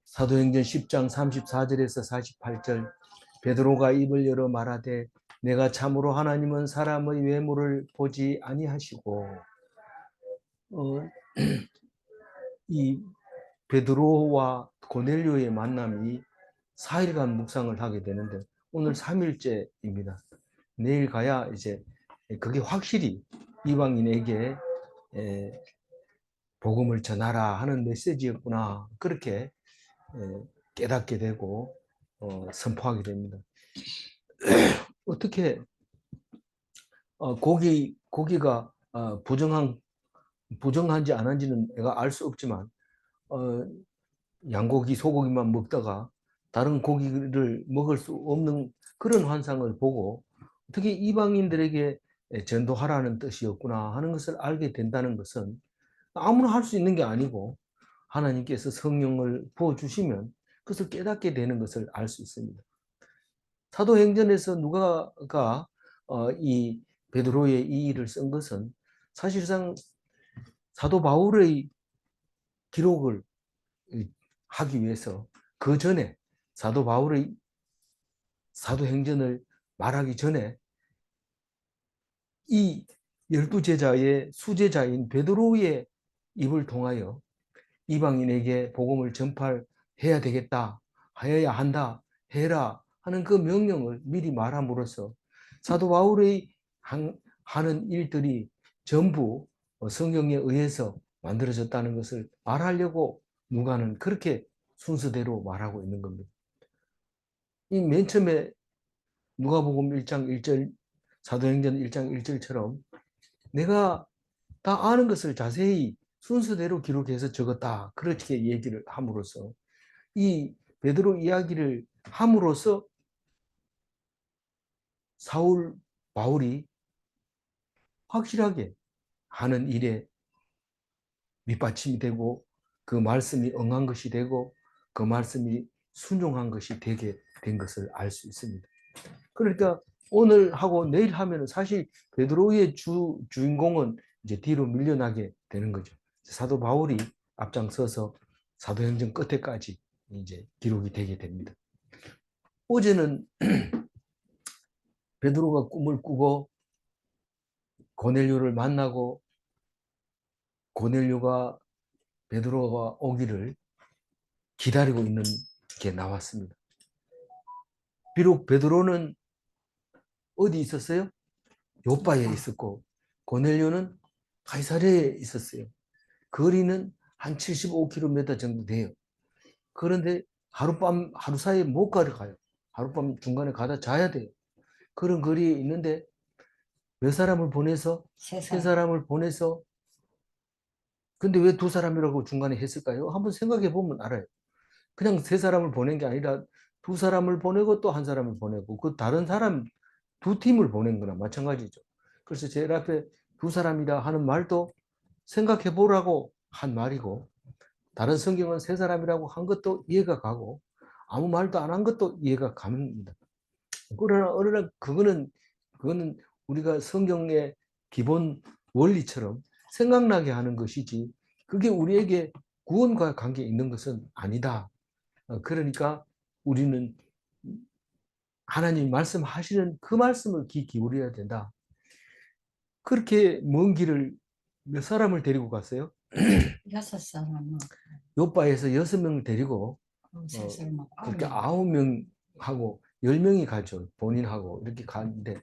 사도행전 10장 34절에서 48절 베드로가 입을 열어 말하되 내가 참으로 하나님은 사람의 외모를 보지 아니하시고 이 베드로와 고넬료의 만남이 4일간 묵상을 하게 되는데 오늘 3일째입니다. 내일 가야 이제 그게 확실히 이방인에게 복음을 전하라 하는 메시지였구나 그렇게 깨닫게 되고 선포하게 됩니다. 어떻게 고기가 부정한지 안 한지는 내가 알 수 없지만 양고기, 소고기만 먹다가 다른 고기를 먹을 수 없는 그런 환상을 보고 어떻게 이방인들에게 전도하라는 뜻이었구나 하는 것을 알게 된다는 것은 아무나 할 수 있는 게 아니고 하나님께서 성령을 부어주시면 그것을 깨닫게 되는 것을 알 수 있습니다. 사도행전에서 누가가 이 베드로의 이 일을 쓴 것은 사실상 사도 바울의 기록을 하기 위해서 그 전에 사도 바울의 사도행전을 말하기 전에 이 12제자의 수제자인 베드로의 입을 통하여 이방인에게 복음을 전파해야 되겠다, 하여야 한다, 해라 하는 그 명령을 미리 말함으로써 사도 바울의 하는 일들이 전부 성경에 의해서 만들어졌다는 것을 말하려고 누가는 그렇게 순서대로 말하고 있는 겁니다. 이 맨 처음에 누가복음 1장 1절, 사도행전 1장 1절처럼 내가 다 아는 것을 자세히 순서대로 기록해서 적었다. 그렇게 얘기를 함으로써 이 베드로 이야기를 함으로써 사울, 바울이 확실하게 하는 일에 밑받침이 되고 그 말씀이 응한 것이 되고 그 말씀이 순종한 것이 되게 된 것을 알 수 있습니다. 그러니까 오늘 하고 내일 하면 사실 베드로의 주인공은 이제 뒤로 밀려나게 되는 거죠. 사도 바울이 앞장서서 사도행전 끝에까지 이제 기록이 되게 됩니다. 어제는 베드로가 꿈을 꾸고 고넬료를 만나고 고넬료가 베드로가 오기를 기다리고 있는 게 나왔습니다. 비록 베드로는 어디 있었어요? 요바에 있었고 고넬료는 가이사랴에 있었어요. 거리는 한 75km 정도 돼요. 그런데 하룻밤, 하루 사이에 못 가요. 하룻밤 중간에 가다 자야 돼요. 그런 거리에 있는데 몇 사람을 보내서 세 사람을 보내서 근데 왜 두 사람이라고 중간에 했을까요? 한번 생각해 보면 알아요. 그냥 세 사람을 보낸 게 아니라 두 사람을 보내고 또 한 사람을 보내고 그 다른 사람 두 팀을 보낸 거나 마찬가지죠. 그래서 제일 앞에 두 사람이라 하는 말도 생각해 보라고 한 말이고 다른 성경은 세 사람이라고 한 것도 이해가 가고 아무 말도 안 한 것도 이해가 갑니다. 그러나 그거는 우리가 성경의 기본 원리처럼 생각나게 하는 것이지 그게 우리에게 구원과 관계 있는 것은 아니다. 그러니까 우리는 하나님 말씀하시는 그 말씀을 귀 기울여야 된다. 그렇게 먼 길을 몇 사람을 데리고 갔어요? 6사람. 요바에서 6명을 데리고 그렇게 9명하고 10명이 가죠. 본인하고 이렇게 가는데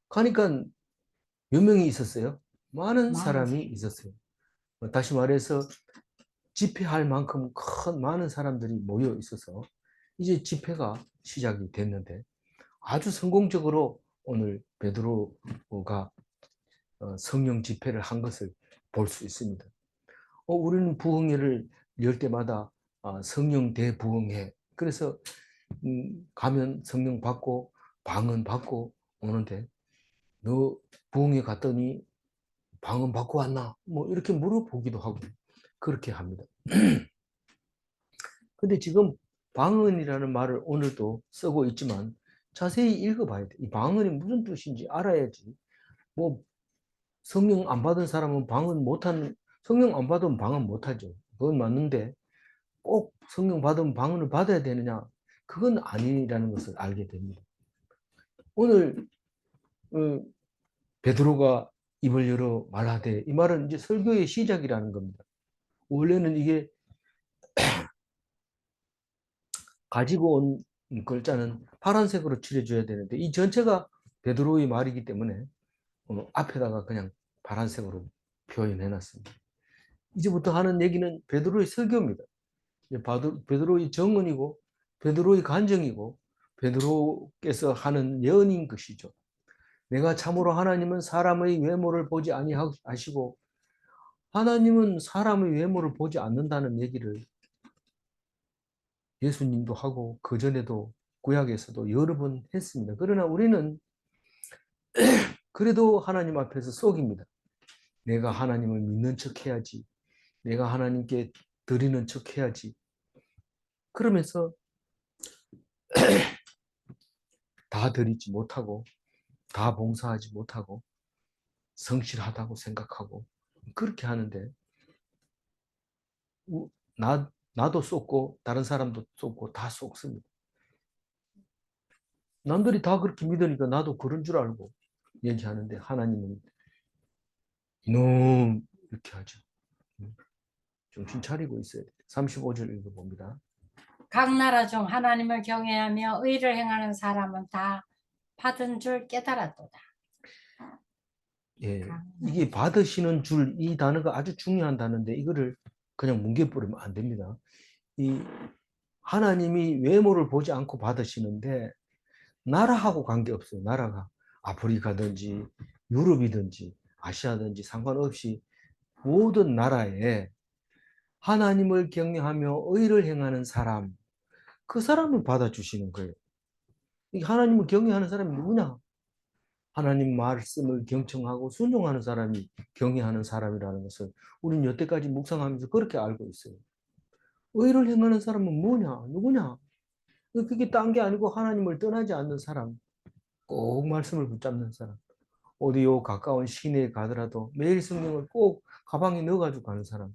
가니까 몇 명이 있었어요? 많은 사람이 있었어요. 다시 말해서 집회할 만큼 큰 많은 사람들이 모여 있어서 이제 집회가 시작이 됐는데 아주 성공적으로 오늘 베드로가 성령 집회를 한 것을 볼 수 있습니다. 우리는 부흥회를 열 때마다 성령 대부흥회 그래서 가면 성령 받고 방언 받고 오는데 너 부흥회 갔더니 방언 받고 왔나? 뭐 이렇게 물어보기도 하고 그렇게 합니다. 근데 지금 방언이라는 말을 오늘도 쓰고 있지만 자세히 읽어봐야 돼. 이 방언이 무슨 뜻인지 알아야지. 뭐 성령 안 받은 사람은 방언 못하는 성령 안 받으면 방언 못하죠. 그건 맞는데 꼭 성령 받으면 방언을 받아야 되느냐? 그건 아니라는 것을 알게 됩니다. 오늘 베드로가 입을 열어 말하되, 이 말은 이제 설교의 시작이라는 겁니다. 원래는 이게 가지고 온 글자는 파란색으로 칠해줘야 되는데 이 전체가 베드로의 말이기 때문에 앞에다가 그냥 파란색으로 표현해놨습니다. 이제부터 하는 얘기는 베드로의 설교입니다. 베드로의 정언이고 베드로의 간증이고 베드로께서 하는 예언인 것이죠. 내가 참으로 하나님은 사람의 외모를 보지 아니하시고 하나님은 사람의 외모를 보지 않는다는 얘기를 예수님도 하고 그전에도 구약에서도 여러 번 했습니다. 그러나 우리는 그래도 하나님 앞에서 속입니다. 내가 하나님을 믿는 척 해야지. 내가 하나님께 드리는 척 해야지. 그러면서 다 드리지 못하고 다 봉사하지 못하고 성실하다고 생각하고 그렇게 하는데 나도 쏟고 다른 사람도 쏟고 다 쏟습니다. 남들이 다 그렇게 믿으니까 나도 그런 줄 알고 얘기하는데 하나님은 이놈 이렇게 하죠. 정신 차리고 있어야 돼요. 35절 읽어봅니다. 각 나라 중 하나님을 경외하며 의를 행하는 사람은 다 받은 줄 깨달았도다. 예, 이게 받으시는 줄 이 단어가 아주 중요한 단어인데 이거를 그냥 뭉개버리면 안 됩니다. 이 하나님이 외모를 보지 않고 받으시는데 나라하고 관계없어요. 나라가 아프리카든지 유럽이든지 아시아든지 상관없이 모든 나라에 하나님을 경외하며 의를 행하는 사람, 그 사람을 받아주시는 거예요. 이 하나님을 경외하는 사람이 누구냐? 하나님 말씀을 경청하고 순종하는 사람이 경외하는 사람이라는 것을 우리는 여태까지 묵상하면서 그렇게 알고 있어요. 의를 행하는 사람은 뭐냐? 누구냐? 그게 딴 게 아니고 하나님을 떠나지 않는 사람, 꼭 말씀을 붙잡는 사람. 어디요 가까운 시내에 가더라도 매일 성경을 꼭 가방에 넣어가지고 가는 사람.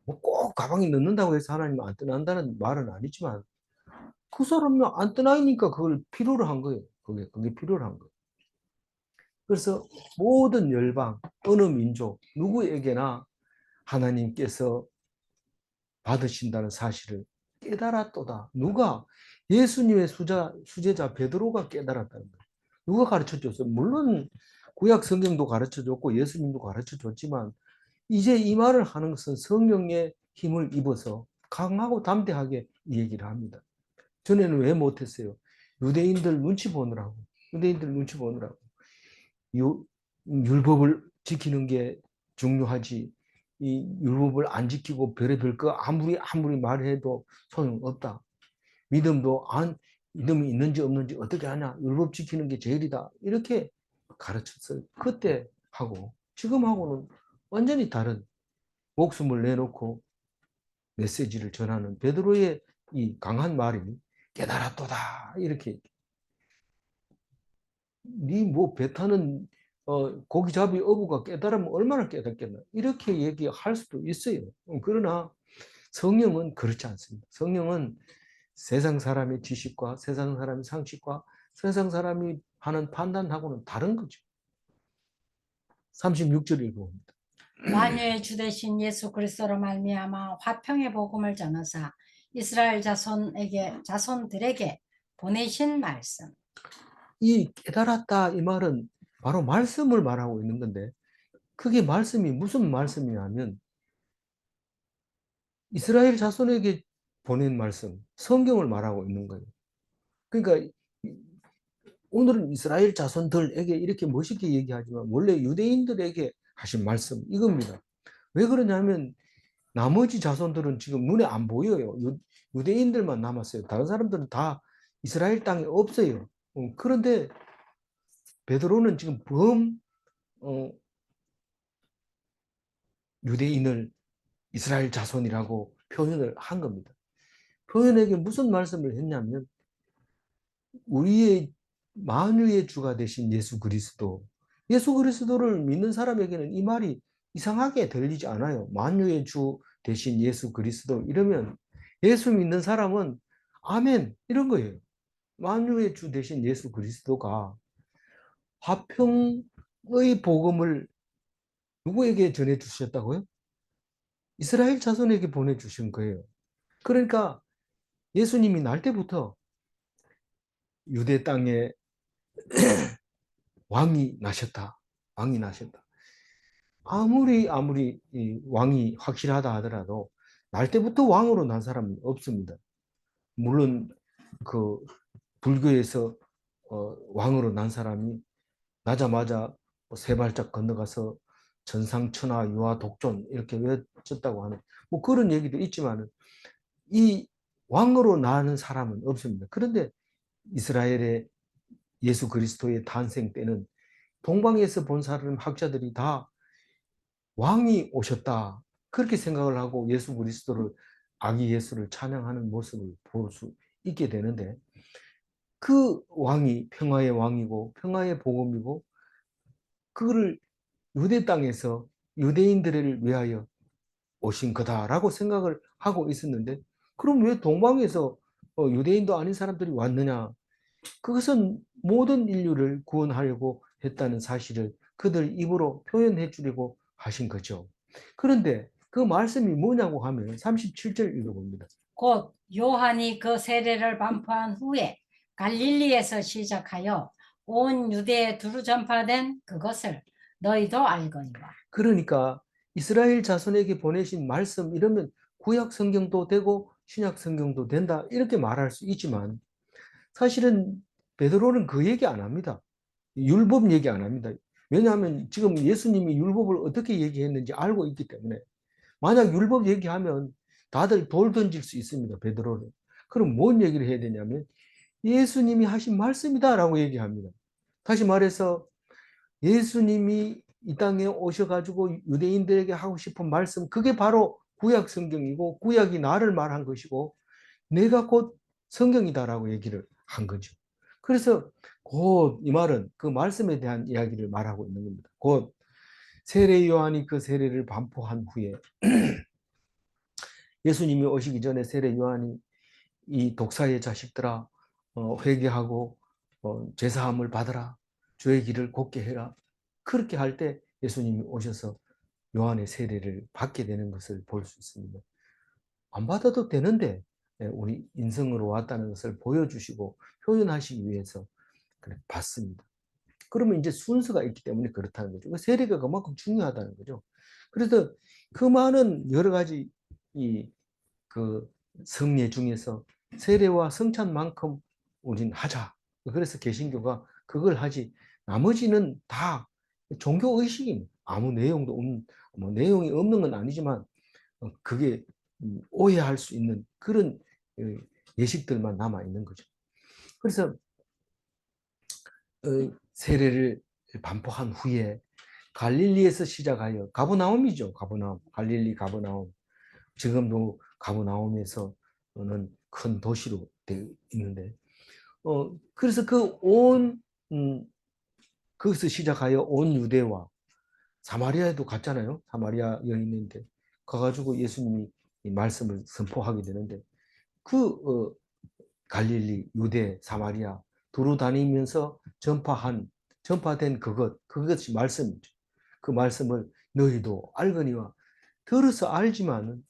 뭐 꼭 가방에 넣는다고 해서 하나님 안 떠난다는 말은 아니지만 그 사람이 안 떠나니까 그걸 필요로 한 거예요. 그게 필요로 한 거예요. 그래서 모든 열방, 어느 민족, 누구에게나 하나님께서 받으신다는 사실을 깨달았도다. 누가? 예수님의 수제자 베드로가 깨달았다는 거예요. 누가 가르쳐 줬어요? 물론 구약 성경도 가르쳐 줬고 예수님도 가르쳐 줬지만 이제 이 말을 하는 것은 성령의 힘을 입어서 강하고 담대하게 이 얘기를 합니다. 전에는 왜 못했어요? 유대인들 눈치 보느라고. 유대인들 눈치 보느라고. 율법을 지키는 게 중요하지. 이 율법을 안 지키고 별의별 거 아무리 말해도 소용없다. 믿음이 있는지 없는지 어떻게 하냐. 율법 지키는 게 제일이다. 이렇게 가르쳤어요. 그때 하고 지금하고는 완전히 다른 목숨을 내놓고 메시지를 전하는 베드로의 이 강한 말이 깨달았도다. 이렇게 네 뭐 배 타는 고기잡이 어부가 깨달으면 얼마나 깨닫겠나 이렇게 얘기할 수도 있어요. 그러나 성령은 그렇지 않습니다. 성령은 세상 사람의 지식과 세상 사람의 상식과 세상 사람이 하는 판단하고는 다른 거죠. 36절 읽어봅니다. 만유의 주 되신 예수 그리스도로 말미암아 화평의 복음을 전하사 이스라엘 자손들에게 보내신 말씀. 이 깨달았다 이 말은 바로 말씀을 말하고 있는 건데 그게 말씀이 무슨 말씀이냐면 이스라엘 자손에게 보낸 말씀, 성경을 말하고 있는 거예요. 그러니까 오늘은 이스라엘 자손들에게 이렇게 멋있게 얘기하지만 원래 유대인들에게 하신 말씀 이겁니다. 왜 그러냐면 나머지 자손들은 지금 눈에 안 보여요. 유대인들만 남았어요. 다른 사람들은 다 이스라엘 땅에 없어요. 그런데 베드로는 지금 유대인을 이스라엘 자손이라고 표현을 한 겁니다. 표현에게 무슨 말씀을 했냐면 우리의 만유의 주가 되신 예수 그리스도를 믿는 사람에게는 이 말이 이상하게 들리지 않아요. 만유의 주 되신 예수 그리스도 이러면 예수 믿는 사람은 아멘 이런 거예요. 만유의 주 대신 예수 그리스도가 화평의 복음을 누구에게 전해 주셨다고요? 이스라엘 자손에게 보내주신 거예요. 그러니까 예수님이 날 때부터 유대 땅에 왕이 나셨다. 왕이 나셨다. 아무리 이 왕이 확실하다 하더라도 날 때부터 왕으로 난 사람은 없습니다. 물론 그 불교에서 왕으로 난 사람이 나자마자 세 발짝 건너가서 전상천하 유아 독존 이렇게 외쳤다고 하는 뭐 그런 얘기도 있지만 이 왕으로 나는 사람은 없습니다. 그런데 이스라엘의 예수 그리스도의 탄생 때는 동방에서 본 사람 학자들이 다 왕이 오셨다 그렇게 생각을 하고 예수 그리스도를 아기 예수를 찬양하는 모습을 볼 수 있게 되는데 그 왕이 평화의 왕이고 평화의 복음이고 그거를 유대 땅에서 유대인들을 위하여 오신 거다라고 생각을 하고 있었는데 그럼 왜 동방에서 유대인도 아닌 사람들이 왔느냐? 그것은 모든 인류를 구원하려고 했다는 사실을 그들 입으로 표현해 주려고 하신 거죠. 그런데 그 말씀이 뭐냐고 하면 37절 읽어봅니다. 곧 요한이 그 세례를 반포한 후에 갈릴리에서 시작하여 온 유대에 두루 전파된 그것을 너희도 알거니와. 그러니까 이스라엘 자손에게 보내신 말씀 이러면 구약 성경도 되고 신약 성경도 된다 이렇게 말할 수 있지만 사실은 베드로는 그 얘기 안 합니다. 율법 얘기 안 합니다. 왜냐하면 지금 예수님이 율법을 어떻게 얘기했는지 알고 있기 때문에 만약 율법 얘기하면 다들 돌 던질 수 있습니다. 베드로는. 그럼 뭔 얘기를 해야 되냐면 예수님이 하신 말씀이다라고 얘기합니다. 다시 말해서 예수님이 이 땅에 오셔가지고 유대인들에게 하고 싶은 말씀 그게 바로 구약 성경이고 구약이 나를 말한 것이고 내가 곧 성경이다라고 얘기를 한 거죠. 그래서 곧 이 말은 그 말씀에 대한 이야기를 말하고 있는 겁니다. 곧 세례 요한이 그 세례를 반포한 후에 예수님이 오시기 전에 세례 요한이 이 독사의 자식들아 회개하고 제사함을 받으라 주의 길을 곱게 해라 그렇게 할 때 예수님이 오셔서 요한의 세례를 받게 되는 것을 볼 수 있습니다. 안 받아도 되는데 우리 인성으로 왔다는 것을 보여주시고 표현하시기 위해서 그래 받습니다. 그러면 이제 순서가 있기 때문에 그렇다는 거죠. 세례가 그만큼 중요하다는 거죠. 그래서 그 많은 여러 가지 그 성례 중에서 세례와 성찬만큼 우린 하자. 그래서 개신교가 그걸 하지. 나머지는 다 종교 의식입니다. 아무 내용도 없는, 뭐 내용이 없는 건 아니지만 그게 오해할 수 있는 그런 예식들만 남아 있는 거죠. 그래서 세례를 반포한 후에 갈릴리에서 시작하여 가버나움이죠. 가버나움, 갈릴리 가버나움. 지금도 가버나움에서는 큰 도시로 되어 있는데, 그래서 거기서 시작하여 온 유대와 사마리아에도 갔잖아요. 사마리아 여인인데 가가지고 예수님이 이 말씀을 선포하게 되는데 그 갈릴리, 유대, 사마리아 두루 다니면서 전파된 그것이 말씀이죠. 그 말씀을 너희도 알거니와 들어서 알지만은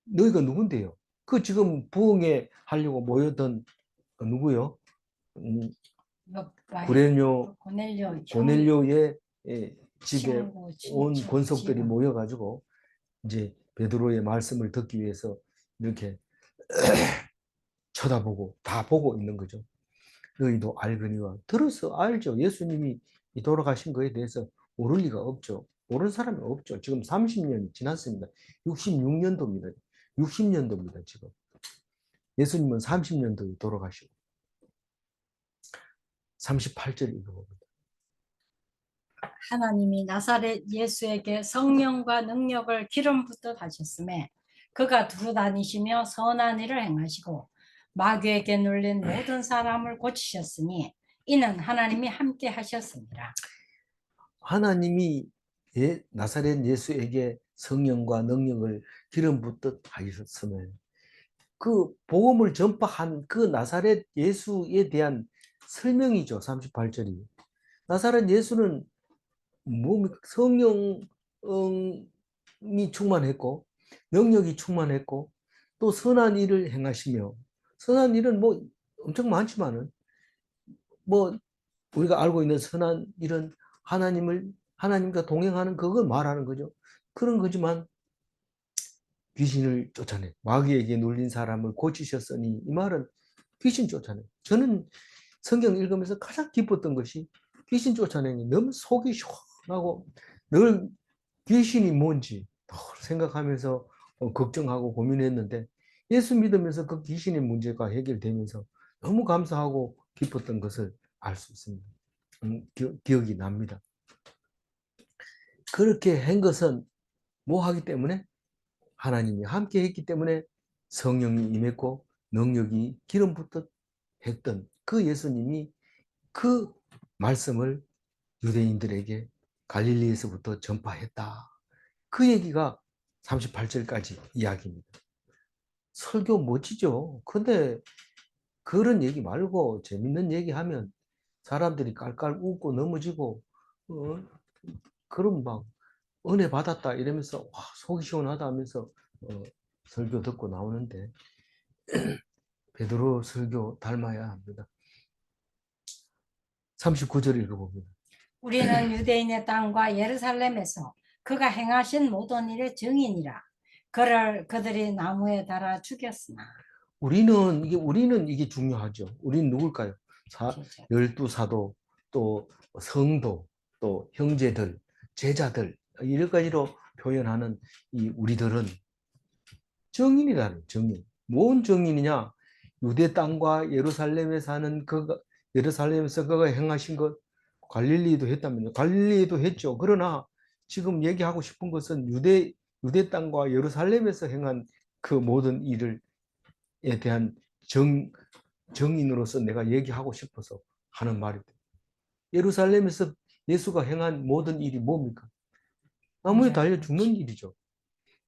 너희가 누군데요? 그 지금 부흥회 하려고 모였던 누구요? 고넬료, 고넬료의 집에 온 권속들이 모여가지고 이제 베드로의 말씀을 듣기 위해서 이렇게 쳐다보고 다 보고 있는 거죠. 너희도 알거니와 들어서 알죠. 예수님이 돌아가신 거에 대해서 모를 리가 없죠. 모르는 사람이 없죠. 지금 30년이 지났습니다. 66년도입니다. 60년도입니다. 지금. 예수님은 30년도에 돌아가시고 38절 읽어봅니다. 하나님이 나사렛 예수에게 성령과 능력을 기름 붓듯 하셨음에 그가 두루 다니시며 선한 일을 행하시고 마귀에게 눌린 모든 사람을 고치셨으니 이는 하나님이 함께 하셨습니다. 하나님이 나사렛 예수에게 성령과 능력을 기름 붓듯 하셨으며 그 복음을 전파한 그 나사렛 예수에 대한 설명이죠. 38절이. 나사렛 예수는 성령이 충만했고 능력이 충만했고 또 선한 일을 행하시며 선한 일은 뭐 엄청 많지만은 뭐 우리가 알고 있는 선한 일은 하나님과 동행하는 그걸 말하는 거죠. 그런 거지만 귀신을 쫓아내 마귀에게 눌린 사람을 고치셨으니 이 말은 귀신 쫓아내. 저는 성경 읽으면서 가장 기뻤던 것이 귀신 쫓아내니 너무 속이 시원하고 늘 귀신이 뭔지 생각하면서 걱정하고 고민했는데 예수 믿으면서 그 귀신의 문제가 해결되면서 너무 감사하고 기뻤던 것을 알 수 있습니다. 기억이 납니다. 그렇게 한 것은 뭐 하기 때문에? 하나님이 함께 했기 때문에 성령이 임했고 능력이 기름 붓듯 했던 그 예수님이 그 말씀을 유대인들에게 갈릴리에서부터 전파했다. 그 얘기가 38절까지 이야기입니다. 설교 멋지죠? 근데 그런 얘기 말고 재밌는 얘기 하면 사람들이 깔깔 웃고 넘어지고 그럼 막 은혜 받았다 이러면서 와, 속이 시원하다 하면서 설교 듣고 나오는데 베드로 설교 닮아야 합니다. 39절 읽어봅니다. 우리는 유대인의 땅과 예루살렘에서 그가 행하신 모든 일의 증인이라. 그들이 나무에 달아 죽였으나. 우리는 이게 중요하죠. 우리는 누굴까요? 진짜. 12사도, 또 성도, 또 형제들, 제자들, 여러 가지로 표현하는 이 우리들은 정인이라는 정인. 뭔 정인이냐? 유대 땅과 예루살렘에 사는 예루살렘에서 그가 행하신 것, 갈릴리도 했다면요. 갈릴리도 했죠. 그러나 지금 얘기하고 싶은 것은 유대 땅과 예루살렘에서 행한 그 모든 일을 에 대한 정인으로서 내가 얘기하고 싶어서 하는 말입니다. 예루살렘에서 예수가 행한 모든 일이 뭡니까? 나무에 달려 죽는 일이죠.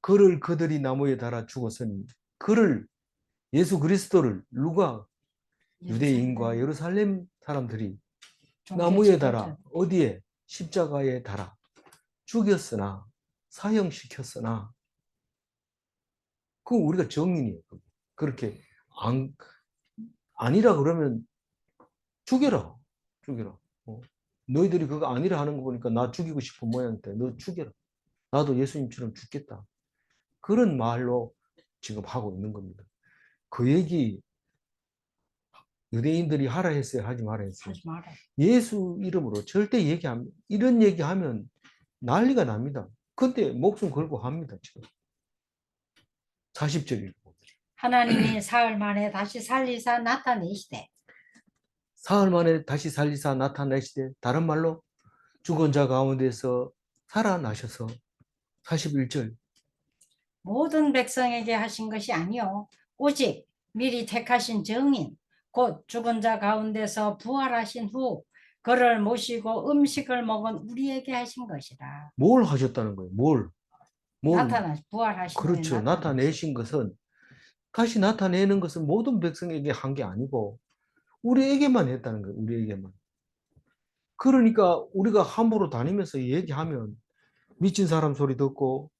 그들이 나무에 달아 죽었으니 예수 그리스도를 누가 유대인과 예루살렘 사람들이 나무에 달아 어디에? 십자가에 달아 죽였으나 사형시켰으나 그 우리가 정인이에요. 그렇게 아니라 그러면 죽여라. 너희들이 그거 아니라 하는 거 보니까 나 죽이고 싶은 모양인데 너 죽여라. 나도 예수님처럼 죽겠다. 그런 말로 지금 하고 있는 겁니다. 그 얘기 유대인들이 하라 했어요? 하지 마라 했어요? 하지 마라. 예수 이름으로 절대 이런 얘기하면 난리가 납니다. 근데 목숨 걸고 합니다. 지금 40절 읽어봅니다. 하나님이 사흘 만에 다시 살리사 나타내시되. 사흘 만에 다시 살리사 나타내시되 다른 말로 죽은 자 가운데서 살아나셔서 41절 모든 백성에게 하신 것이 아니요 오직 미리 택하신 정인 곧 죽은 자 가운데서 부활하신 후 그를 모시고 음식을 먹은 우리에게 하신 것이라. 뭘 하셨다는 거예요? 뭘 부활하신 후에 그렇죠. 나타내신 것은 다시 나타내는 것은 모든 백성에게 한 게 아니고 우리에게만 했다는 거예요. 우리에게만. 그러니까 우리가 함부로 다니면서 얘기하면 미친 사람 소리 듣고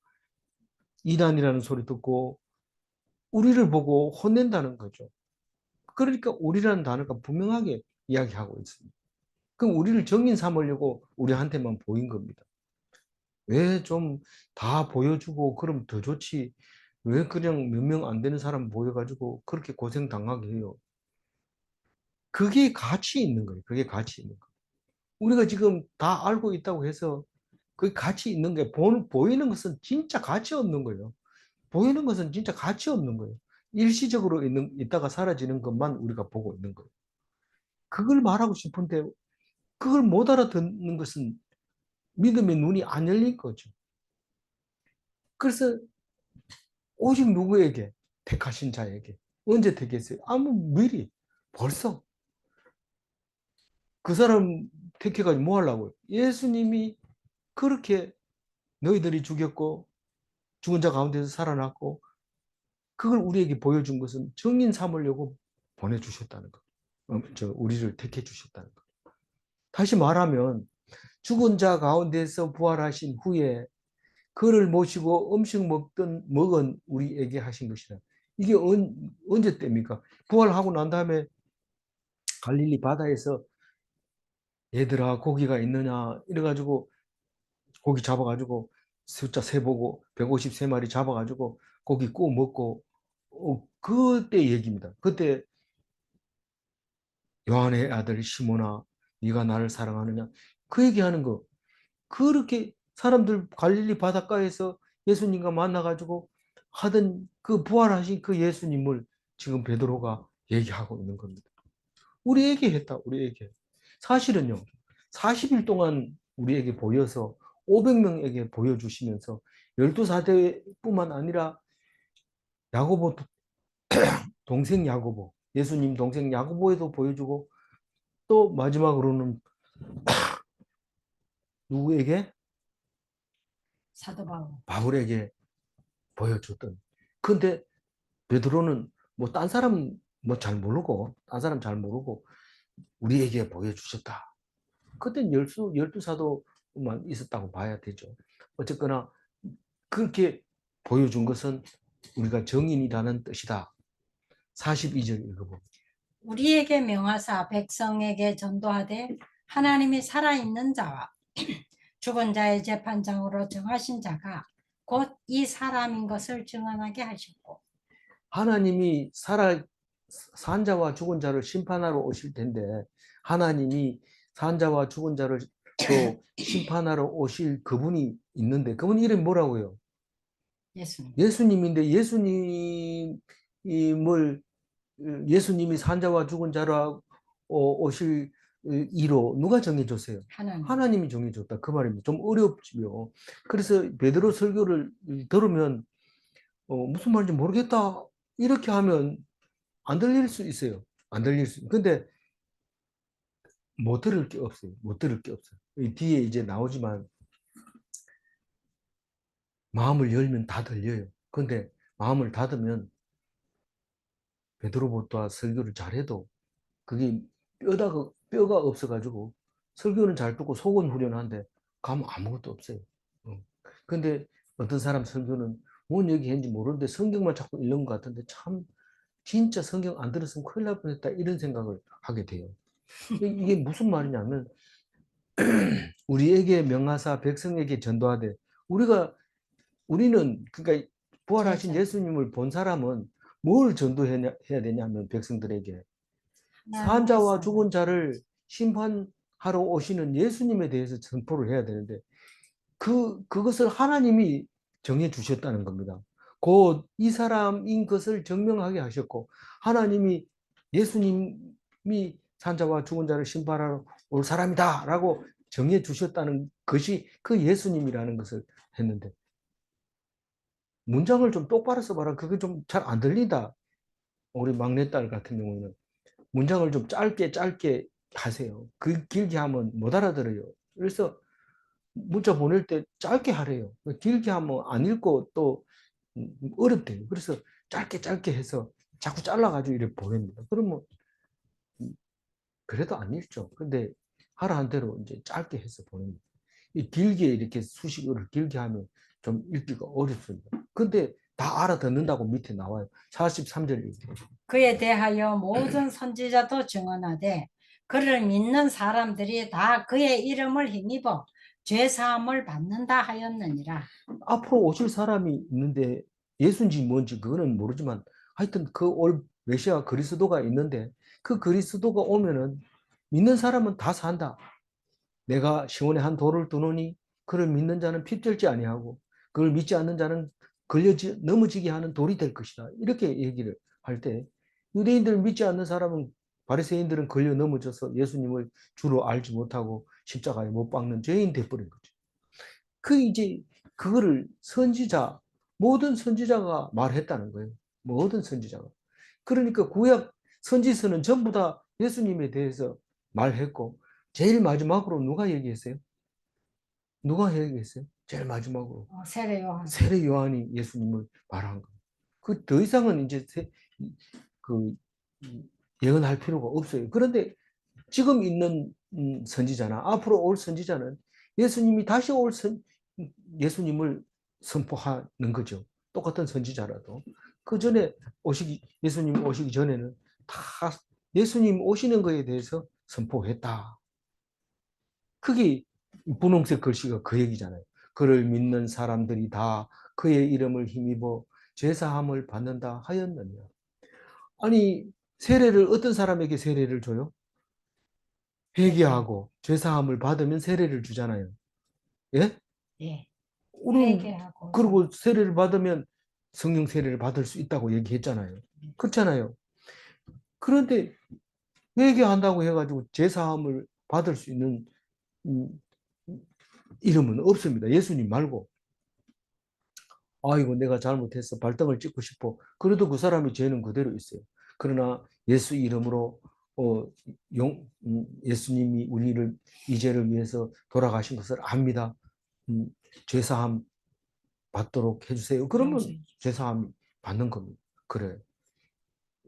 이단이라는 소리 듣고 우리를 보고 혼낸다는 거죠. 그러니까 우리라는 단어가 분명하게 이야기하고 있습니다. 그럼 우리를 정인 삼으려고 우리한테만 보인 겁니다. 왜 좀 다 보여주고 그럼 더 좋지. 왜 그냥 몇 명 안 되는 사람 보여가지고 그렇게 고생 당하게 해요. 그게 가치 있는 거예요. 그게 가치 있는 거. 우리가 지금 다 알고 있다고 해서 그 가치 있는 게 보이는 것은 진짜 가치 없는 거예요. 보이는 것은 진짜 가치 없는 거예요. 일시적으로 있다가 사라지는 것만 우리가 보고 있는 거예요. 그걸 말하고 싶은데 그걸 못 알아듣는 것은 믿음의 눈이 안 열린 거죠. 그래서 오직 누구에게? 택하신 자에게. 언제 택했어요? 미리 벌써 그 사람 택해가지고 뭐 하려고요? 예수님이 그렇게 너희들이 죽였고 죽은 자 가운데서 살아났고 그걸 우리에게 보여준 것은 증인 삼으려고 보내주셨다는 것. 우리를 택해 주셨다는 것. 다시 말하면 죽은 자 가운데서 부활하신 후에 그를 모시고 음식 먹은 우리에게 하신 것이다. 이게 언제 때입니까? 부활하고 난 다음에 갈릴리 바다에서 얘들아 고기가 있느냐 이래가지고 고기 잡아가지고 숫자 세보고 153마리 잡아가지고 고기 구워 먹고 그때 얘기입니다. 그때 요한의 아들 시몬아 네가 나를 사랑하느냐 그 얘기하는 거. 그렇게 사람들 갈릴리 바닷가에서 예수님과 만나가지고 하던 그 부활하신 그 예수님을 지금 베드로가 얘기하고 있는 겁니다. 우리에게 했다. 우리에게. 사실은요. 40일 동안 우리에게 보여서 500명에게 보여주시면서 12사대뿐만 아니라 야고보 동생 야고보, 예수님 동생 야고보에도 보여주고 또 마지막으로는 누구에게? 사도 바울. 바울에게 보여줬던. 근데 베드로는 뭐 딴 사람 뭐 잘 모르고 딴 사람 잘 모르고 우리에게 보여주셨다. 그땐 열두 사도만 있었다고 봐야 되죠. 어쨌거나 그렇게 보여준 것은 우리가 정인이라는 뜻이다. 42절 읽어봅니다. 우리에게 명하사 백성에게 전도하되 하나님이 살아있는 자와 죽은 자의 재판장으로 정하신 자가 곧 이 사람인 것을 증언하게 하셨고 하나님이 산 자와 죽은 자를 심판하러 오실 텐데 하나님이 산 자와 죽은 자를 또 심판하러 오실 그분이 있는데 그분 이름이 뭐라고요? 예수님. 예수님인데 예수님이 산 자와 죽은 자라 오실 이로 누가 정해줬어요? 하나님. 하나님이 정해줬다 그 말입니다. 좀 어렵지요. 그래서 베드로 설교를 들으면 무슨 말인지 모르겠다 이렇게 하면 안 들릴 수 있어요. 안 들릴 수. 근데 못 들을 게 없어요. 못 들을 게 없어요. 이 뒤에 이제 나오지만 마음을 열면 다 들려요. 근데 마음을 닫으면 베드로보다 설교를 잘해도 그게 뼈가 없어가지고 설교는 잘 듣고 속은 후련한데 가면 아무것도 없어요. 근데 어떤 사람 설교는 뭔 얘기했는지 모르는데 성경만 자꾸 읽는 것 같은데 참 진짜 성경 안 들었으면 큰일 날 뻔했다 이런 생각을 하게 돼요. 이게 무슨 말이냐면 우리에게 명하사 백성에게 전도하되 우리는 그러니까 부활하신 제자. 예수님을 본 사람은 뭘 전도해야 되냐면 백성들에게 산 하나님의 자와 산. 죽은 자를 심판하러 오시는 예수님에 대해서 선포를 해야 되는데 그것을 하나님이 정해 주셨다는 겁니다. 곧 이 사람인 것을 증명하게 하셨고 하나님이 예수님이 산 자와 죽은 자를 심판하러 올 사람이다라고 정해 주셨다는 것이 그 예수님이라는 것을 했는데 문장을 좀 똑바로 써봐라. 그게 좀 잘 안 들린다. 우리 막내딸 같은 경우에는 문장을 좀 짧게 하세요. 그 길게 하면 못 알아들어요. 그래서 문자 보낼 때 짧게 하래요. 길게 하면 안 읽고 또 어렵대요. 그래서 짧게 해서 자꾸 잘라가지고 이렇게 보냅니다. 그러면 그래도 안 읽죠. 근데 하라는 대로 이제 짧게 해서 보냅니다. 이 길게 이렇게 수식어를 길게 하면 좀 읽기가 어렵습니다. 근데 다 알아듣는다고 밑에 나와요. 43절 읽어요. 그에 대하여 모든 선지자도 증언하되 그를 믿는 사람들이 다 그의 이름을 힘입어 죄 사함을 받는다 하였느니라. 앞으로 오실 사람이 있는데 예수인지 뭔지 그거는 모르지만 하여튼 그 올 메시아 그리스도가 있는데 그 그리스도가 오면은 믿는 사람은 다 산다. 내가 시온에 한 돌을 두노니 그를 믿는 자는 핍절지 아니하고 그걸 믿지 않는 자는 넘어지게 하는 돌이 될 것이다. 이렇게 얘기를 할 때 유대인들 믿지 않는 사람은 바리새인들은 걸려 넘어져서 예수님을 주로 알지 못하고 십자가에 못 박는 죄인 돼버린 거죠. 이제 그거를 모든 선지자가 말했다는 거예요. 모든 선지자가. 그러니까 구약 선지서는 전부 다 예수님에 대해서 말했고 제일 마지막으로 누가 얘기했어요? 누가 해야겠어요? 제일 마지막으로 세례 요한. 세례 요한이 예수님을 말한 거. 그 더 이상은 이제 그 예언할 필요가 없어요. 그런데 지금 있는 선지자나 앞으로 올 선지자는 예수님이 다시 올 예수님을 선포하는 거죠. 똑같은 선지자라도 그 전에 예수님 오시기 전에는 다 예수님 오시는 것에 대해서 선포했다. 그게 분홍색 글씨가 그 얘기잖아요. 그를 믿는 사람들이 다 그의 이름을 힘입어 죄사함을 받는다 하였느니라. 아니, 세례를 어떤 사람에게 세례를 줘요? 회개하고 죄사함을 받으면 세례를 주잖아요. 예? 예. 우리는 회개하고. 그리고 세례를 받으면 성령 세례를 받을 수 있다고 얘기했잖아요. 그렇잖아요. 그런데 회개한다고 해가지고 제사함을 받을 수 있는 이름은 없습니다. 예수님 말고. 아이고 내가 잘못해서 발등을 찍고 싶어. 그래도 그 사람의 죄는 그대로 있어요. 그러나 예수 이름으로 예수님이 우리를 이 죄를 위해서 돌아가신 것을 압니다. 죄사함 받도록 해주세요. 그러면 죄사함 받는 겁니다. 그래.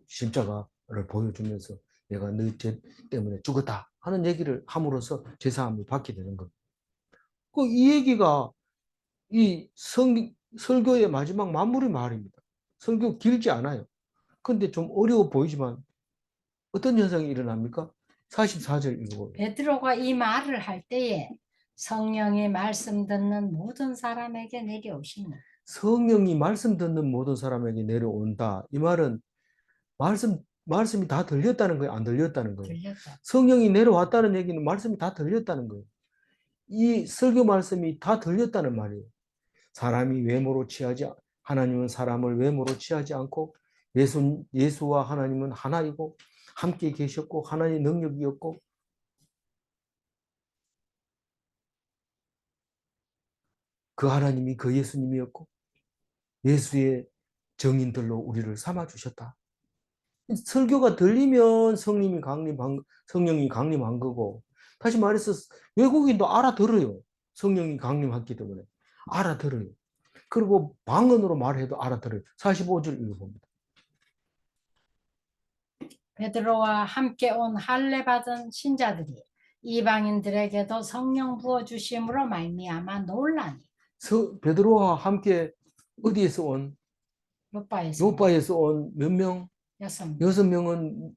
십자가를 보여주면서 내가 너 죄 때문에 죽었다 하는 얘기를 함으로써 죄사함을 받게 되는 겁니다. 이 얘기가 이 설교의 마지막 마무리 말입니다. 설교 길지 않아요. 근데 좀 어려워 보이지만 어떤 현상이 일어납니까? 44절 읽어보세요. 베드로가 이 말을 할 때에 성령이 말씀 듣는 모든 사람에게 내려오시니. 성령이 말씀 듣는 모든 사람에게 내려온다. 이 말은 말씀이 다 들렸다는 거예요? 안 들렸다는 거예요? 들렸다. 성령이 내려왔다는 얘기는 말씀이 다 들렸다는 거예요. 이 설교 말씀이 다 들렸다는 말이에요. 하나님은 사람을 외모로 취하지 않고 예수와 하나님은 하나이고 함께 계셨고 하나님의 능력이었고 그 하나님이 그 예수님이었고 예수의 정인들로 우리를 삼아주셨다. 설교가 들리면 성령이 강림한 거고 다시 말해서 외국인도 알아들어요. 성령이 강림했기 때문에 알아들어요. 그리고 방언으로 말해도 알아들어요. 45절 읽어봅니다. 베드로와 함께 온 할례 받은 신자들이 이방인들에게도 성령 부어 주심으로 말미암아 놀라니. 베드로와 함께 어디에서 온? 요바에서 온 몇 명? 6명. 6명은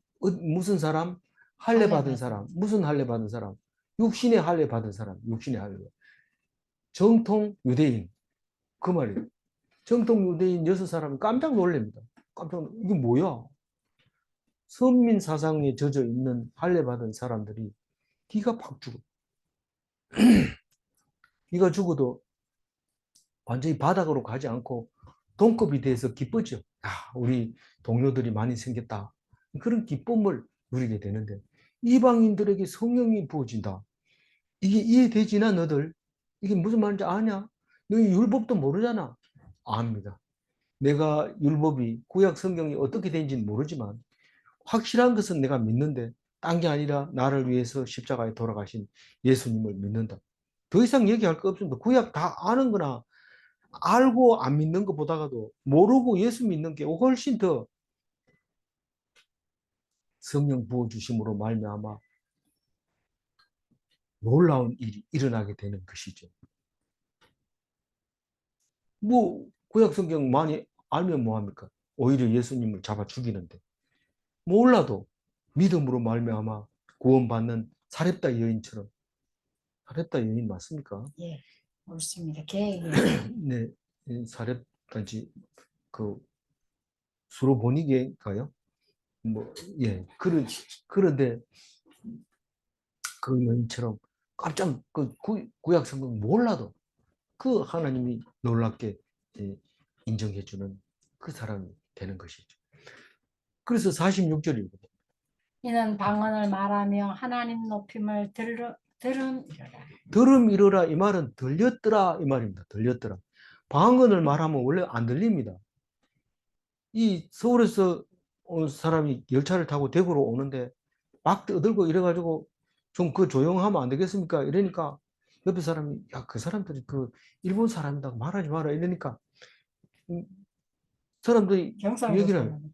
무슨 사람? 할례 받은 사람. 무슨 할례 받은 사람? 육신의 할례 받은 사람. 육신의 할례. 정통 유대인. 그 말이에요. 정통 유대인 6사람이 깜짝 놀랍니다. 이게 뭐야? 선민 사상에 젖어 있는 할례 받은 사람들이 기가 팍 죽어. 기가 죽어도 완전히 바닥으로 가지 않고 동급이 돼서 기쁘죠. 우리 동료들이 많이 생겼다. 그런 기쁨을 누리게 되는데 이방인들에게 성령이 부어진다. 이게 이해되지나 너들? 이게 무슨 말인지 아냐? 너희 율법도 모르잖아. 압니다. 내가 율법이 구약 성경이 어떻게 된지는 모르지만 확실한 것은 내가 믿는데 딴 게 아니라 나를 위해서 십자가에 돌아가신 예수님을 믿는다. 더 이상 얘기할 거 없습니다. 구약 다 아는 거나 알고 안 믿는 것보다도 모르고 예수 믿는 게 훨씬 더 성령 부어주심으로 말미암아 놀라운 일이 일어나게 되는 것이죠. 구약 성경 많이 알면 뭐합니까? 오히려 예수님을 잡아 죽이는데 몰라도 믿음으로 말미암아 구원받는 사렙다 여인처럼. 사렙다 여인 맞습니까? 예, 옳습니다. 계획이. 네, 사렙다지 그 수로보니게인가요? 예, 그런데 그 여인처럼 깜짝 구약 성경 몰라도 그 하나님이 놀랍게 인정해주는 그 사람이 되는 것이죠. 그래서 46절이거든요. 이는 방언을 말하며 하나님 높임을 들음 이러라. 들음 이러라 이 말은 들렸더라 이 말입니다. 들렸더라. 방언을 말하면 원래 안 들립니다. 이 서울에서 온 사람이 열차를 타고 대구로 오는데 막 떠들고 이래가지고 좀 그 조용하면 안 되겠습니까? 이러니까 옆에 사람이 야, 그 사람들이 그 일본 사람이라고 말하지 마라 이러니까 사람들이 경상도 얘기를 사람.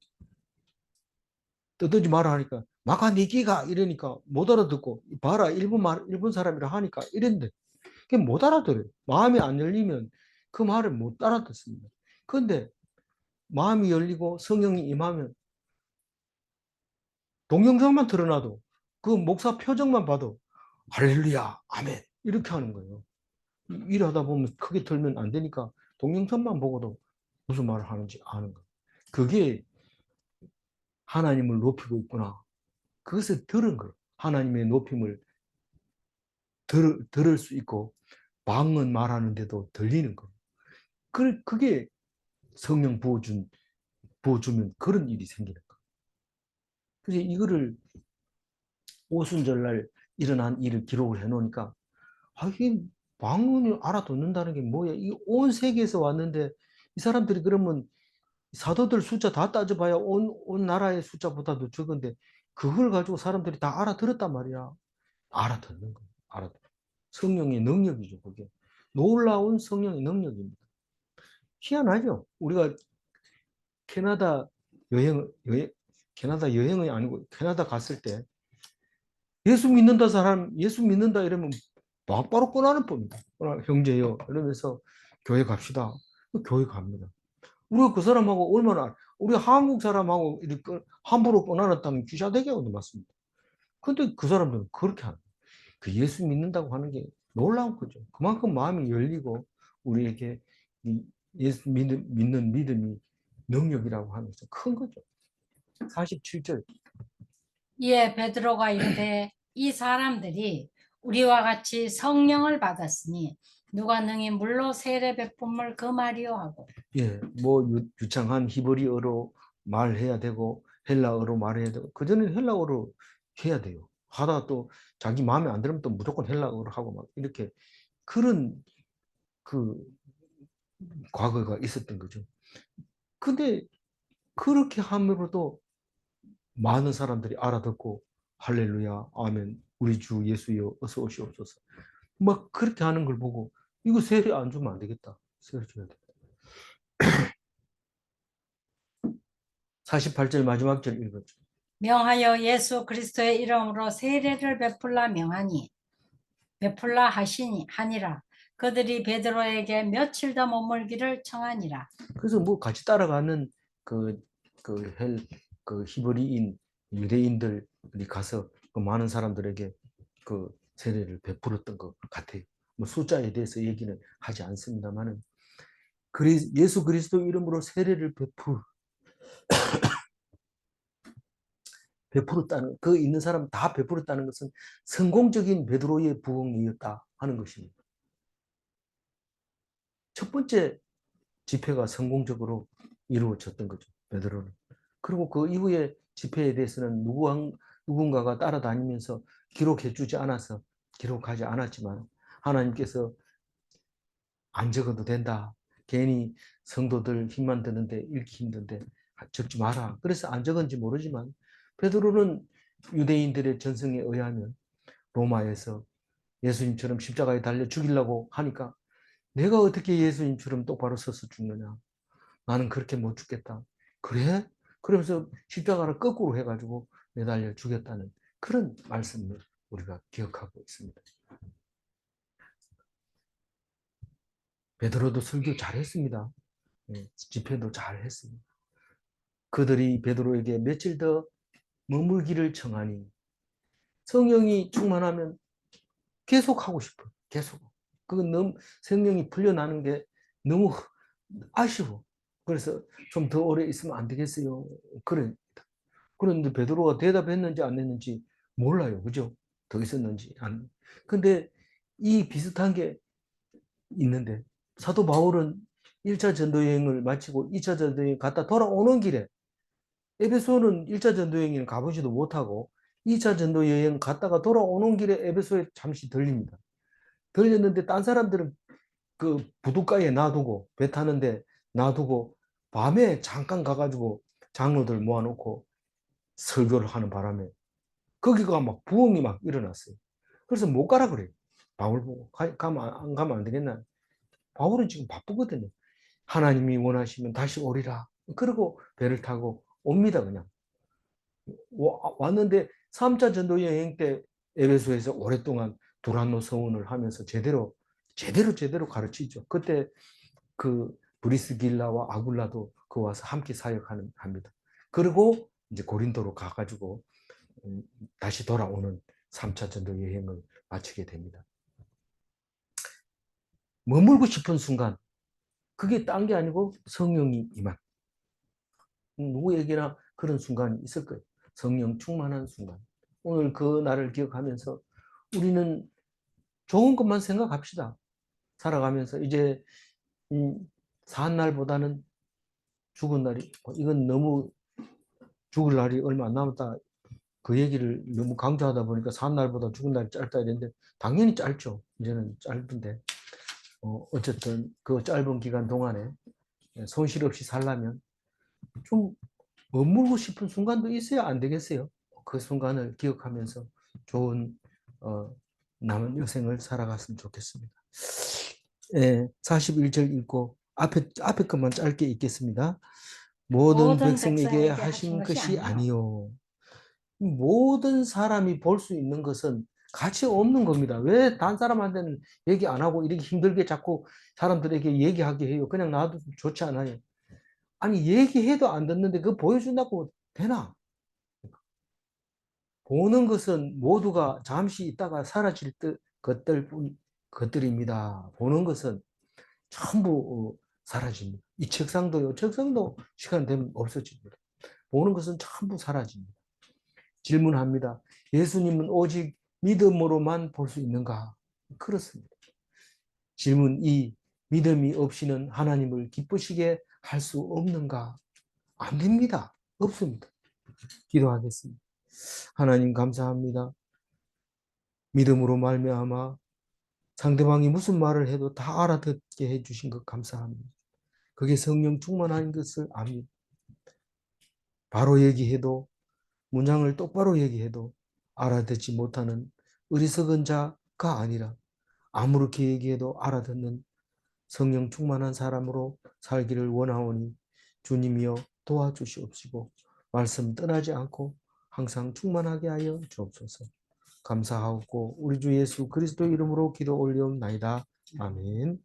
떠들지 마라 하니까 마카 니키가 이러니까 못 알아듣고 봐라 일본 사람이라 하니까 이랬는데 그게 못 알아들어요. 마음이 안 열리면 그 말을 못 알아듣습니다. 그런데 마음이 열리고 성령이 임하면 동영상만 틀어놔도 그 목사 표정만 봐도 할렐루야 아멘 이렇게 하는 거예요. 일하다 보면 크게 틀면 안 되니까 동영상만 보고도 무슨 말을 하는지 아는 거예요. 그게 하나님을 높이고 있구나. 그것을 들은 거예요. 하나님의 높임을 들을 수 있고 방언 말하는데도 들리는 거예요. 그게 성령 부어주면 그런 일이 생기는 거예요. 그래서 이거를 오순절날 일어난 일을 기록을 해놓으니까 이 방언을 알아듣는다는 게 뭐야? 이 온 세계에서 왔는데 이 사람들이 그러면 사도들 숫자 다 따져봐야 온 나라의 숫자보다도 적은데 그걸 가지고 사람들이 다 알아들었단 말이야. 알아듣는 거야. 성령의 능력이죠, 그게. 놀라운 성령의 능력입니다. 희한하죠? 우리가 캐나다 캐나다 여행이 아니고 캐나다 갔을 때 예수 믿는다 이러면 바로 꺼나는 법입니다. 형제요. 이러면서 교회 갑시다. 교회 갑니다. 우리가 그 사람하고 얼마나, 우리 한국 사람하고 이렇게 함부로 꺼나놨다면 귀샤대게 얻어 맞습니다. 근데 그 사람들은 그렇게 하는 거예요. 그 예수 믿는다고 하는 게 놀라운 거죠. 그만큼 마음이 열리고 우리에게 예수 믿는 믿음이 능력이라고 하는 것은 큰 거죠. 47절. 이에 베드로가 이르되 이 사람들이 우리와 같이 성령을 받았으니 누가 능히 물로 세례 베품을 금하리요 하고. 예, 뭐 유창한 히브리어로 말해야 되고 헬라어로 말해야 되고 그전에는 헬라어로 해야 돼요. 하다가 또 자기 마음에 안 들으면 또 무조건 헬라어로 하고 막 이렇게 그런 그 과거가 있었던 거죠. 근데 그렇게 함으로도 많은 사람들이 알아듣고 할렐루야, 아멘, 우리 주 예수여 어서 오시옵소서. 막 그렇게 하는 걸 보고 이거 세례 안 주면 안 되겠다. 세례 줘야 돼. 48절 마지막 절 읽었죠. 명하여 예수 그리스도의 이름으로 세례를 베풀라 하니라. 그들이 베드로에게 며칠 더 머물기를 청하니라. 그래서 뭐 같이 따라가는 그, 그 히브리인 유대인들이 가서 그 많은 사람들에게 그 세례를 베풀었던 것 같아요. 뭐 숫자에 대해서 얘기는 하지 않습니다만은 예수 그리스도 이름으로 세례를 베풀었다는 그 있는 사람 다 베풀었다는 것은 성공적인 베드로의 부흥이었다 하는 것입니다. 첫 번째 집회가 성공적으로 이루어졌던 거죠. 베드로는. 그리고 그 이후에 집회에 대해서는 누군가가 따라다니면서 기록하지 않았지만 하나님께서 안 적어도 된다. 괜히 성도들 힘만 드는데 읽기 힘든데 적지 마라. 그래서 안 적은지 모르지만 베드로는 유대인들의 전승에 의하면 로마에서 예수님처럼 십자가에 달려 죽이려고 하니까 내가 어떻게 예수님처럼 똑바로 서서 죽느냐. 나는 그렇게 못 죽겠다. 그래? 그러면서 십자가를 거꾸로 해가지고 매달려 죽였다는 그런 말씀을 우리가 기억하고 있습니다. 베드로도 설교 잘했습니다. 집회도 잘했습니다. 그들이 베드로에게 며칠 더 머물기를 청하니 성령이 충만하면 계속 하고 싶어요. 계속. 그건 너무 성령이 풀려나는 게 너무 아쉬워. 그래서 좀 더 오래 있으면 안 되겠어요. 그래. 그런데 베드로가 대답했는지 안 했는지 몰라요. 그죠? 더 있었는지 안. 근데 이 비슷한 게 있는데 사도 바울은 1차 전도 여행을 마치고 2차 전도 여행 갔다 돌아오는 길에 에베소는 1차 전도 여행을 가보지도 못하고 2차 전도 여행 갔다가 돌아오는 길에 에베소에 잠시 들립니다. 들렸는데 딴 사람들은 그 부둣가에 놔두고 배 타는데 놔두고 밤에 잠깐 가가지고 장로들 모아놓고 설교를 하는 바람에 거기가 막 부흥이 막 일어났어요. 그래서 못 가라 그래요. 바울 보고 안 가면 안 되겠나? 바울은 지금 바쁘거든요. 하나님이 원하시면 다시 오리라. 그리고 배를 타고 옵니다, 그냥. 왔는데 3차 전도 여행 때 에베소에서 오랫동안 두란노 서원을 하면서 제대로 가르치죠. 그때 그 브리스길라와 아굴라도 그 와서 함께 합니다. 그리고 이제 고린도로 가가지고 다시 돌아오는 3차 전도 여행을 마치게 됩니다. 머물고 싶은 순간, 그게 딴 게 아니고 성령이 임한. 누구에게나 그런 순간이 있을 거예요. 성령 충만한 순간. 오늘 그 날을 기억하면서 우리는 좋은 것만 생각합시다. 살아가면서 이제 사한 날보다는 죽은 날이, 이건 너무 죽을 날이 얼마 안 남았다. 그 얘기를 너무 강조하다 보니까 사한 날보다 죽은 날이 짧다 이랬는데 당연히 짧죠. 이제는 짧은데 어쨌든 그 짧은 기간 동안에 손실 없이 살려면 좀 머물고 싶은 순간도 있어야 안 되겠어요. 그 순간을 기억하면서 좋은 남은 여생을 살아갔으면 좋겠습니다. 41절 읽고 앞에 것만 짧게 읽겠습니다. 모든 모든 백성에게 백성에게 하신 하신 것이 것이 아니요. 아니요. 모든 사람이 볼 수 있는 것은 가치 없는 겁니다. 왜 단 사람한테는 얘기 안 하고 이렇게 힘들게 자꾸 사람들에게 얘기하게 해요? 그냥 놔도 좋지 않아요? 아니, 얘기해도 안 듣는데 그거 보여준다고 되나? 보는 것은 모두가 잠시 있다가 사라질 것들입니다. 보는 것은 전부 사라집니다. 이 책상도 시간 되면 없어집니다. 보는 것은 전부 사라집니다. 질문합니다. 예수님은 오직 믿음으로만 볼 수 있는가? 그렇습니다. 질문 2. 믿음이 없이는 하나님을 기쁘시게 할 수 없는가? 안 됩니다. 없습니다. 기도하겠습니다. 하나님 감사합니다. 믿음으로 말미암아 상대방이 무슨 말을 해도 다 알아듣게 해주신 것 감사합니다. 그게 성령 충만한 것을 압니다. 바로 얘기해도 문장을 똑바로 얘기해도 알아듣지 못하는 어리석은 자가 아니라 아무렇게 얘기해도 알아듣는 성령 충만한 사람으로 살기를 원하오니 주님이여 도와주시옵시고 말씀 떠나지 않고 항상 충만하게 하여 주옵소서. 감사하고 우리 주 예수 그리스도 이름으로 기도 올리옵나이다. 아멘.